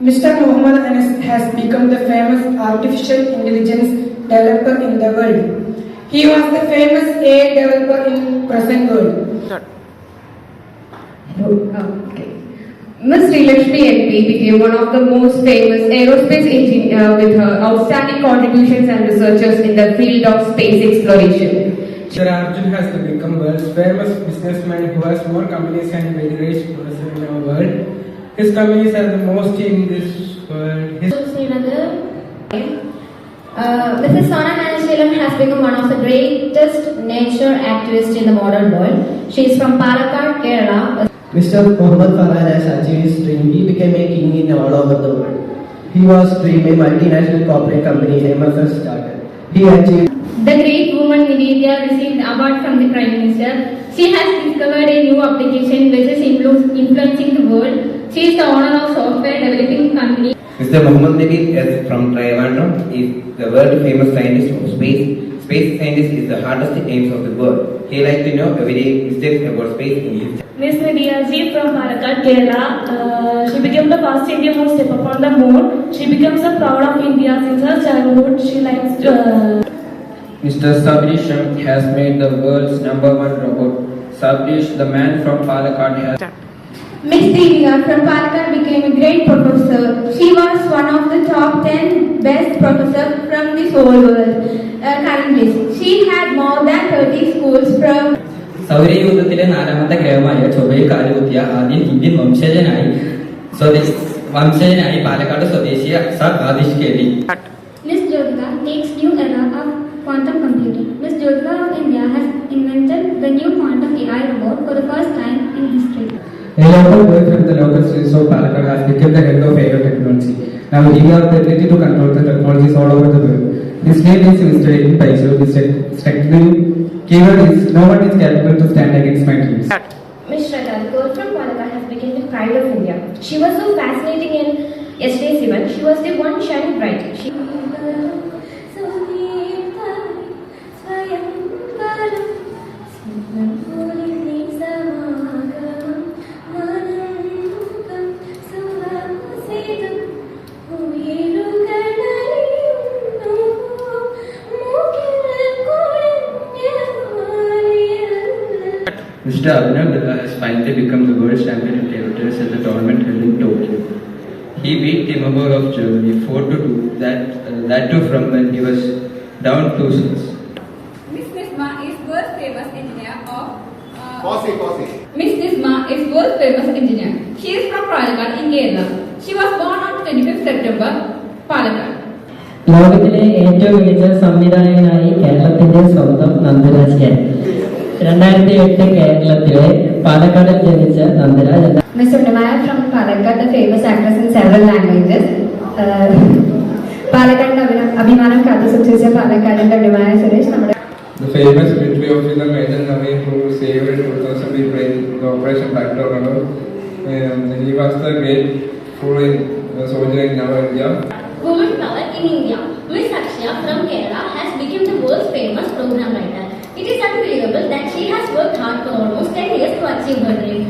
Mr. Mohammed Anas has become the famous artificial intelligence developer in the world. He was the famous AI developer in present world. Okay. Ms. Srilakshmi MP became one of the most famous aerospace engineers with her outstanding contributions and researches in the field of space exploration. Sir Arjun has become world's famous businessman who has more companies and very rich person in our world. His companies are the most in this world. Mrs. Sona Nanashilam has become one of the greatest nature activists in the modern world. She is from Palakkad, Kerala. Mr. Mohammed Farhan has achieved his dream. He became a king in all over the world. He was dream a multinational corporate company MFS started. He achieved. The great woman Nivedya received the award from the Prime Minister. She has discovered a new application which is influencing the world. She is the owner of software developing company. Mr. Mohammed Nabil is from Trivandrum, is the world famous scientist of space. Space scientist is the hardest aims of the world. He likes to know every mistakes about space in his. Ms. Nidya Ji from Palakkad, Kerala. She became the first Indian to step up on the moon. She becomes a proud of India since her childhood. She likes Mr. Sabrish has made the world's #1 robot. Sabrish, the man from Palakkad, has. Miss Divya from Palakkad became a great professor. She was one of the top 10 best professors from this whole world. Currently, she had more than 30 schools from. സൗരയൂഥത്തിലെ നാലാമത്തെ ഗ്രഹമായ ചൊവ്വയിൽ കാലുകുത്തിയ ആദ്യ Indian വംശജനായി Palakkad സ്വദേശി sir Adish Keli. Miss Jyotika takes new era of quantum computing. Miss Jyotika of India has invented the new quantum AI robot for the first time in history. A local boy from the local streets of Palakkad has become the head of AI technology. Now he has the ability to control the technologies all over the world. His name is Mr. Edwin Paisu. His technical keyword is no one is capable to stand against my dreams. Miss Shraddha, the girl from Palakkad, has become the pride of India. She was so fascinating in yesterday's event. She was the one shining bright. Mr. Abhinav Birla has finally become the world champion in table tennis at the tournament held in Tokyo. He beat Timo Boll of Germany 4-2. That too from when he was down 2 sets. Miss Nisma is world famous engineer of. Miss Nisma is world famous engineer. She is from Palakkad in Kerala. She was born on 25th September, Palakkad. ലോകത്തിലെ ഏറ്റവും മികച്ച സംവിധായകനായി കേരളത്തിന്റെ സ്വന്തം നന്ദരാജൻ. 2008 കേരളത്തിലെ പാലക്കാടിൽ ജനിച്ച നന്ദരാജ്. Miss Undamaya from Palakkad, the famous actress in several languages. Palakkad Abhimanam Kathu Sukchesya Palakkad and Undamaya Suresh. The famous military officer Major Naveen who saved in 2003 the Operation Backdoor Runner. He was the great soldier in our India. Woman power in India. Miss Akshaya from Kerala has become the world's famous program writer. It is unbelievable that she has worked hard for almost 10 years to achieve her dream.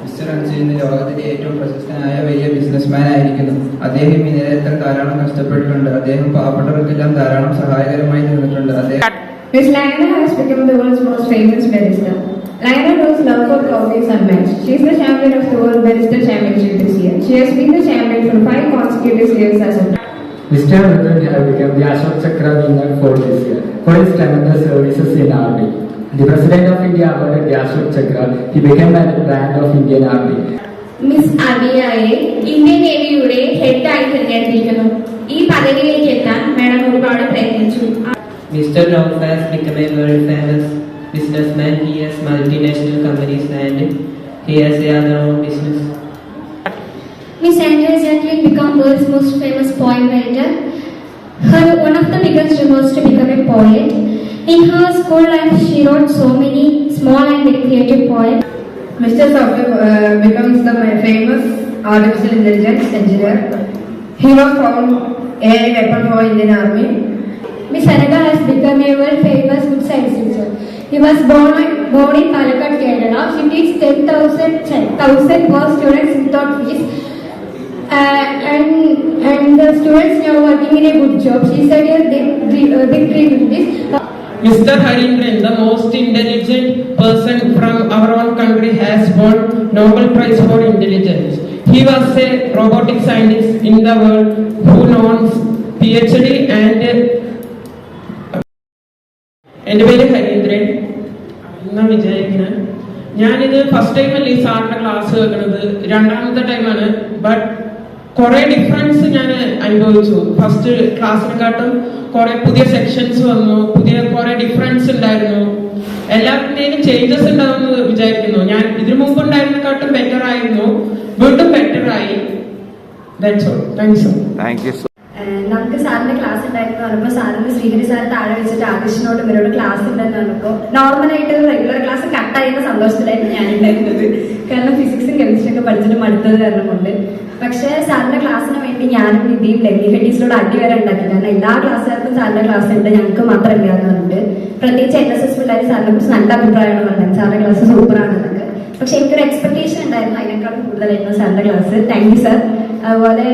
Mister Ansil ലോകത്തിലെ ഏറ്റവും പ്രശസ്തനായ വലിയ businessman ആയിരിക്കുന്നു. അദ്ദേഹം ഈ നിലയത്തിൽ ധാരാളം കഷ്ടപ്പെട്ടിട്ടുണ്ട്. അദ്ദേഹം പാവപ്പെട്ടവർക്കെല്ലാം ധാരാളം സഹായകരമായി നിന്നിട്ടുണ്ട്. Miss Lionel has become the world's most famous barrister. Lionel knows love for coffee is unmatched. She is the champion of the World Barrister Championship this year. She has been the champion for 5 consecutive years as of now. Mr. Ratan has become the Ashok Chakra winner for this year for his tremendous services in army. The President of India awarded the Ashok Chakra. He became a brand of Indian Army. Miss അബിയയെ Indian നേവിയുടെ ഹെഡായി തിരഞ്ഞെടുത്തിരിക്കുന്നു. ഈ പദവിയിലേക്ക് എത്താൻ madam ഒരുപാട് പ്രയത്നിച്ചു. Mr. Rauf has become a world famous businessman. He has multinational companies and he has a other own business. Miss Andrea Jacqueline became world's most famous poem writer. Her one of the biggest dreams to become a poet. In her school life, she wrote so many small and very creative poems. Mr. Software becomes the famous artificial intelligence engineer. He was found a weapon for Indian Army. Miss Anaga has become a world famous good science teacher. He was born in Palakkad, Kerala. She teaches 10,000 more students without fees. and the students now working in a good job. She said a big dream in this. Mr. Harindran, the most intelligent person from our own country, has won Nobel Prize for Intelligence. He was a robotic scientist in the world who owns PhD and എൻ്റെ പേര് ഹരീന്ദ്രൻ എന്നാ വിചാരിക്കുന്നത്. ഞാനിത് first ടൈമല്ല ഈ സാറിന്റെ class കേൾക്കുന്നത്, രണ്ടാമത്തെ ടൈമാണ്. ബട്ട് കുറെ ഡിഫറൻസ് ഞാൻ അനുഭവിച്ചു. ഫസ്റ്റ് ക്ലാസ്സിനെക്കാട്ടും കുറെ പുതിയ സെക്ഷൻസ് വന്നു, പുതിയ കുറെ ഡിഫറൻസ് ഉണ്ടായിരുന്നു. എല്ലാത്തിൻ്റെയും ചേഞ്ചസ് ഉണ്ടാവുമെന്ന് വിചാരിക്കുന്നു. ഞാൻ ഇതിനു മുമ്പ് ഉണ്ടായിരുന്നേക്കാട്ടും ബെറ്റർ ആയിരുന്നു, വീണ്ടും ബെറ്റർ ആയി. That's all. Thanks, sir. Thank you. നമുക്ക് സാറിന്റെ ക്ലാസ് ഉണ്ടായിരുന്നു പറഞ്ഞപ്പോൾ സാറിന് ശ്രീഹരി സാർ താഴെ വെച്ചിട്ട് ആകർഷനോട് ഇവരോട് ക്ലാസ് ഉണ്ടെന്ന് പറഞ്ഞപ്പോൾ നോർമലായിട്ട് റെഗുലർ ക്ലാസ് കട്ടായിരുന്ന സന്തോഷത്തിലായിരുന്നു ഞാനുണ്ടായിരുന്നത്. കാരണം ഫിസിക്സും കെമിസ്ട്രി ഒക്കെ പഠിച്ചിട്ട് മടുത്തത് കാരണം കൊണ്ട്. പക്ഷേ സാറിന്റെ ക്ലാസ്സിന് വേണ്ടി ഞാനും നിധിയും ലഗ്നിക ടീച്ചറോട് അടി വരെ ഉണ്ടാക്കി. കാരണം എല്ലാ ക്ലാസ്സുകാർക്കും സാറിന്റെ ക്ലാസ് ഉണ്ട്, ഞങ്ങൾക്ക് മാത്രം ഇല്ല എന്ന് പറഞ്ഞിട്ട്. പ്രത്യേകിച്ച് NSS പിള്ളേർ സാറിനെ കുറിച്ച് നല്ല അഭിപ്രായമാണ് പറഞ്ഞത്, സാറിന്റെ ക്ലാസ് സൂപ്പറാണെന്നൊക്കെ. പക്ഷെ എനിക്കൊരു എക്സ്പെക്ടേഷൻ ഉണ്ടായിരുന്നു, അതിനേക്കാളും കൂടുതലായിരുന്നു സാറിന്റെ ക്ലാസ്. Thank you sir. അതുപോലെ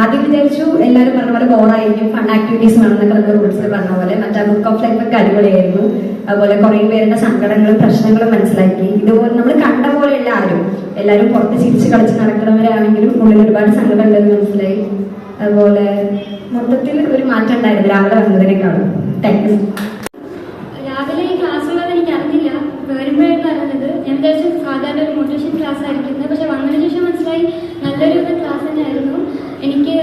ആദ്യം വിചാരിച്ചു എല്ലാവരും പറഞ്ഞ പോലെ ബോറായിരിക്കും, ഫൺ ആക്ടിവിറ്റീസ് വേണമെന്നൊക്കെ നമ്മൾ റൂൾസിൽ പറഞ്ഞ പോലെ. മറ്റേ ബുക്ക് ഓഫ് ലൈഫ് ഒക്കെ അടിപൊളിയായിരുന്നു. അതുപോലെ കുറേ പേരുടെ സങ്കടങ്ങളും പ്രശ്നങ്ങളും മനസ്സിലാക്കി. ഇതുപോലെ നമ്മൾ കണ്ട പോലെയല്ല ആരും, എല്ലാവരും പുറത്ത് ചിരിച്ച് കളിച്ച് നടക്കുന്നവരാണെങ്കിലും ഉള്ളിൽ ഒരുപാട് സങ്കടം ഉണ്ടെന്ന് മനസ്സിലായി. അതുപോലെ മൊത്തത്തിൽ ഒരു മാറ്റം ഉണ്ടായിരുന്നു രാവിലെ വന്നതിനേക്കാളും. Thank you. രാവിലെ ഈ ക്ലാസ്സുള്ളത് എനിക്ക് അറിഞ്ഞില്ല, വരുമ്പോഴാണ് അറിഞ്ഞത്. ഞാൻ വിചാരിച്ചു സാധാരണ ഒരു മോട്ടിവേഷൻ ക്ലാസ് ആയിരിക്കുന്നത്. പക്ഷെ വന്നതിന് ശേഷം മനസ്സിലായി നല്ലൊരു ക്ലാസ് തന്നെയായിരുന്നു. എനിക്ക്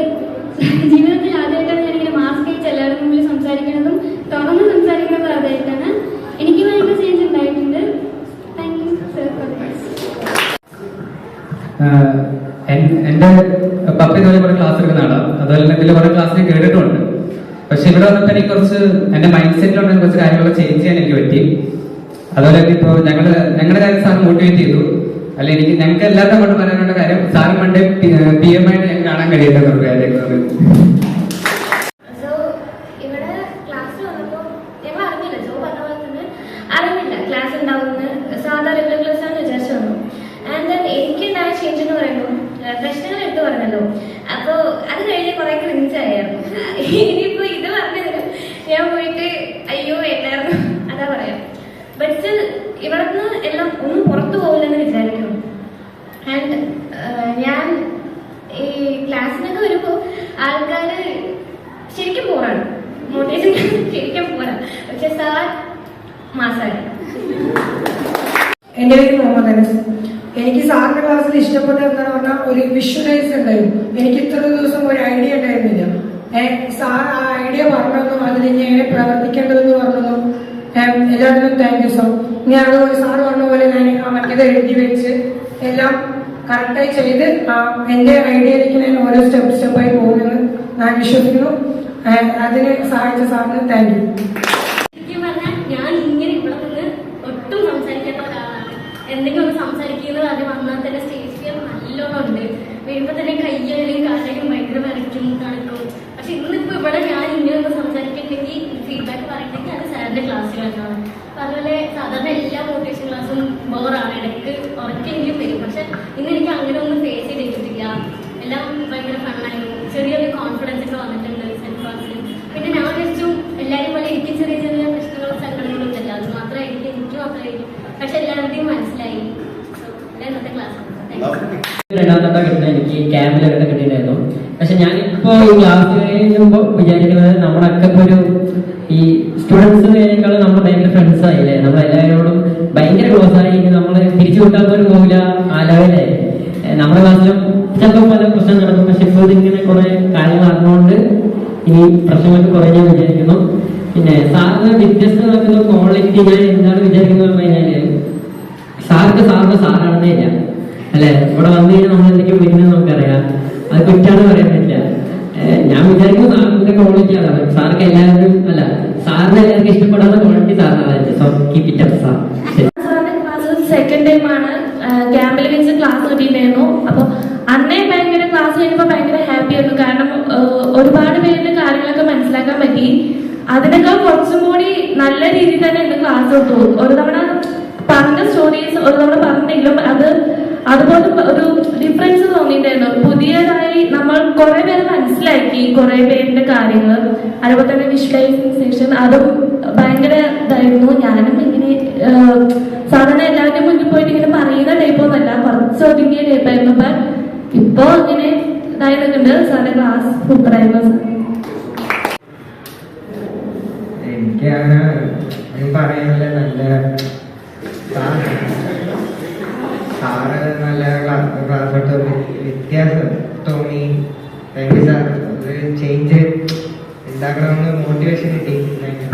ജീവിതത്തിൽ ആദ്യമായിട്ടാണ് ഞാനിങ്ങനെ മാസ്ക് വെച്ച് എല്ലാവരുടെ മുമ്പിൽ സംസാരിക്കുന്നതും തുറന്ന് സംസാരിക്കുന്നതും ആദ്യമായിട്ടാണ്. എനിക്ക് ഭയങ്കര ചേഞ്ച് ഉണ്ടായിട്ടുണ്ട്. Thank you sir. എന്റെ പപ്പ ഇതുപോലെ കുറെ ക്ലാസ് എടുക്കുന്ന ആളാണ്, അതുപോലെ തന്നെ ഇതിൽ കുറെ ക്ലാസ് ഞാൻ കേട്ടിട്ടുണ്ട്. പക്ഷെ ഇവിടെ വന്നപ്പോൾ എനിക്ക് കുറച്ച് എന്റെ മൈൻഡ് സെറ്റിലുള്ള കുറച്ച് കാര്യങ്ങളൊക്കെ ചേഞ്ച് ചെയ്യാൻ എനിക്ക് പറ്റി. അതുപോലെ തന്നെ ഇപ്പോൾ ഞങ്ങളുടെ കാര്യം സാർ മോട്ടിവേറ്റ് ചെയ്തു. അല്ല, ഞങ്ങൾക്ക് എല്ലാവരും കൊണ്ട് പറയാനുള്ള കാര്യം, സാറ് പണ്ട് PM ആയിട്ട് ഞങ്ങൾക്ക് കാണാൻ കഴിയില്ല കുറേ കാര്യങ്ങൾ. ഇവിടെ ക്ലാസ് വന്നപ്പോൾ ഞങ്ങൾ അറിഞ്ഞില്ല, ജോ പറഞ്ഞ പോലെ തന്നെ അറിഞ്ഞില്ല ക്ലാസ് ഉണ്ടാവുമെന്ന്. സാധാ റെഗുലർ ക്ലാസ് ആണെന്ന് വിചാരിച്ചു വന്നു. ആൻഡ് ദെൻ എനിക്കുണ്ടായ ചേഞ്ച് എന്ന് പറയുമ്പോൾ പ്രശ്നങ്ങൾ എടുത്തു പറഞ്ഞല്ലോ. അപ്പോൾ അത് കഴിഞ്ഞ് കുറെ ക്രിഞ്ചായിരുന്നു. ഇനിയിപ്പോൾ ഇത് പറഞ്ഞതിന് ഞാൻ പോയിട്ട് അയ്യോ എന്നായിരുന്നു അതാ പറയാം. ബട്ട് സ്റ്റിൽ ഇവിടെ നിന്ന് എല്ലാം ഒന്നും പുറത്തു പോകില്ലെന്ന് വിചാരിക്കുന്നു. ആൻഡ് ഞാൻ ഈ ക്ലാസ്സിനൊക്കെ വരുമ്പോൾ ആൾക്കാർ ശരിക്കും പോറാണ്, മോട്ടിവേഷൻ ശരിക്കും പോരാ. പക്ഷെ സാർ മാസാണ്. എൻ്റെ പേര് മുഹമ്മദ് അനസ്. എനിക്ക് സാറിന്റെ ക്ലാസ്സിൽ ഇഷ്ടപ്പെട്ടത് എന്താണെന്ന് പറഞ്ഞാൽ ഒരു വിഷ്വലൈസ് ഉണ്ടായിരുന്നു. എനിക്ക് ഇത്ര ദിവസം ഒരു ഐഡിയ ഉണ്ടായിരുന്നില്ല. സാർ ആ ഐഡിയ പറഞ്ഞതെന്നും അതിൽ ഇനി എങ്ങനെ പ്രവർത്തിക്കേണ്ടതെന്ന് പറഞ്ഞതെന്നും എല്ലാവരും താങ്ക് യു സോ. ഇനി അതുപോലെ സാറ് പറഞ്ഞ പോലെ ഞാൻ മറ്റേത് എഴുതി വെച്ച് എല്ലാം കറക്റ്റായി ചെയ്ത് എൻ്റെ ഐഡിയയിലേക്ക് ഞാൻ ഓരോ സ്റ്റെപ്പായി പോകുമെന്ന് ഞാൻ വിശ്വസിക്കുന്നു. അതിന് സഹായിച്ച സാറിന് താങ്ക് യു. ശരിക്കും പറഞ്ഞാൽ ഞാൻ ഇങ്ങനെ ഇവിടെ നിന്ന് ഒട്ടും സംസാരിക്കാത്ത ഒരാളാണ്. എന്തെങ്കിലും ഒന്ന് സംസാരിക്കുന്നത് അത് വന്നാൽ തന്നെ സ്റ്റേജ് ഫിയർ നല്ലോണം ഉണ്ട്. വരുമ്പോൾ തന്നെ കയ്യലും കാലയും ഭയങ്കര വരയ്ക്കും തണുക്കും. പക്ഷെ ഇന്നിപ്പോൾ ഇവിടെ ഞാൻ ഇങ്ങനെ ഒന്ന് സംസാരിക്കുന്നുണ്ടെങ്കിൽ ഫീഡ്ബാക്ക് പറയുന്നെങ്കിൽ അത് സാറിന്റെ ക്ലാസ്സുകളാണ്. അതുപോലെ സാധാരണ എല്ലാ മോട്ടിവേഷൻ ക്ലാസ്സും ബോറാണ്, ഇടയ്ക്ക് ഉറക്കെങ്കിലും വരും. പക്ഷെ ഇന്ന് എനിക്ക് അങ്ങനെ ഒന്നും ഫേസ് ചെയ്തിട്ടില്ല. എല്ലാം ഭയങ്കര ഫണ്ണായിരുന്നു. ചെറിയൊരു കോൺഫിഡൻസ് ഒക്കെ വന്നിട്ടുണ്ട് സെൻറ്റ് ക്ലാസ്സിൽ. പിന്നെ ഞാൻ വിചാരിച്ചു എല്ലാവരും പോലെ എനിക്ക് ചെറിയ ചെറിയ പ്രശ്നങ്ങളും സങ്കടങ്ങളും ഇല്ല, അത് മാത്രമായിരിക്കും എനിക്ക് മാത്രമായിരിക്കും. പക്ഷെ എല്ലാവരുടെയും മനസ്സിലായി. ഇന്നത്തെ ക്ലാസ് രണ്ടാമത്തെ കിട്ടുന്നത് എനിക്ക് ക്യാമ്പിലൊക്കെ കിട്ടിയിട്ടുണ്ടായിരുന്നു. പക്ഷെ ഞാനിപ്പോ ഈ ക്ലാസ് കഴിയുമ്പോൾ വിചാരിക്കുന്നത് നമ്മളൊക്കെ ഇപ്പൊ ഒരു ഈ സ്റ്റുഡൻസിനേക്കാളും നമ്മൾ ഭയങ്കര ഫ്രണ്ട്സ് ആയില്ലേ, നമ്മളെല്ലാവരോടും ഭയങ്കര ക്ലോസ് ആയി. നമ്മൾ തിരിച്ചു വിട്ടാൽ പോലും പോകില്ല ആ ലെവലേ. നമ്മുടെ ക്ലാസ്സിലും ചിലപ്പോൾ പല പ്രശ്നം നടക്കും. പക്ഷെ ഇപ്പോൾ ഇതിങ്ങനെ കുറെ കാര്യങ്ങൾ അറിഞ്ഞുകൊണ്ട് ഇനി പ്രശ്നങ്ങൾക്ക് കുറഞ്ഞു വിചാരിക്കുന്നു. പിന്നെ സാറിന് വ്യത്യസ്തം നടക്കുന്ന ക്വാളിറ്റി ഞാൻ എന്താണ് വിചാരിക്കുന്നത് പറഞ്ഞു കഴിഞ്ഞാല്, സാറിന്റെ സാറാണെന്നേ ഇല്ല അല്ലെ. ഇവിടെ വന്നു കഴിഞ്ഞാൽ നമ്മൾ എന്തൊക്കെയോ വിളിക്കുന്നത് നമുക്കറിയാം, അത് കുറ്റാണെന്ന് പറയാൻ പറ്റില്ല. ഞാൻ വിചാരിക്കുന്നു സാറിന്റെ ക്വാളിറ്റി അതാണ്. സാർക്ക് എല്ലാവരും അല്ല, സാറിന് എല്ലാവർക്കും ഇഷ്ടപ്പെടാത്ത ക്വാളിറ്റി സാറിനാണ്. So keep it up sir. സാറിന്റെ ക്ലാസ് സെക്കൻഡ് ടൈമാണ് ക്യാമ്പിൽ വെച്ച് ക്ലാസ് കിട്ടിയിട്ടുണ്ടായിരുന്നു. അപ്പൊ അന്നേ ഭയങ്കര ക്ലാസ് കഴിഞ്ഞപ്പോൾ ഭയങ്കര ഹാപ്പി ആയിരുന്നു. കാരണം ഒരുപാട് പേരുടെ കാര്യങ്ങളൊക്കെ മനസ്സിലാക്കാൻ പറ്റി. അതിനേക്കാൾ കുറച്ചും കൂടി നല്ല രീതിയിൽ തന്നെ എന്റെ ക്ലാസ് എടുത്തു. ഒരു തവണ പറഞ്ഞ സ്റ്റോറീസ് ഒരു തവണ പറഞ്ഞെങ്കിലും അതുപോലെ ഒരു ഡിഫറൻസ് തോന്നിയിട്ടുണ്ടായിരുന്നു. പുതിയതായ കുറെ പേര് മനസ്സിലാക്കി കുറെ പേരുടെ കാര്യങ്ങൾ. അതുപോലെ തന്നെ വിഷ്വലൈസേഷൻ അതും ഭയങ്കര ഇതായിരുന്നു. ഞാനും ഇങ്ങനെ സാധാരണ എല്ലാവരുടെയും മുന്നിൽ പോയിട്ട് ഇങ്ങനെ പറയുന്ന ടൈപ്പൊന്നല്ല, കുറച്ച് ഒതുങ്ങിയ ടൈപ്പായിരുന്നു. ബട്ട് ഇപ്പോ ഇങ്ങനെ ഇതായി നിൽക്കുന്നുണ്ട്. സാറിന്റെ ക്ലാസ് സൂപ്പറായിരുന്നു. എനിക്ക് അങ്ങനെ പറയാനുള്ള നല്ല സാറ് നല്ല ക്ലാസ് വ്യത്യാസം തോന്നി. Thank you sir. ഒരു ചേഞ്ച് ഉണ്ടാക്കണമെന്ന് മോട്ടിവേഷൻ കിട്ടി. Thank you.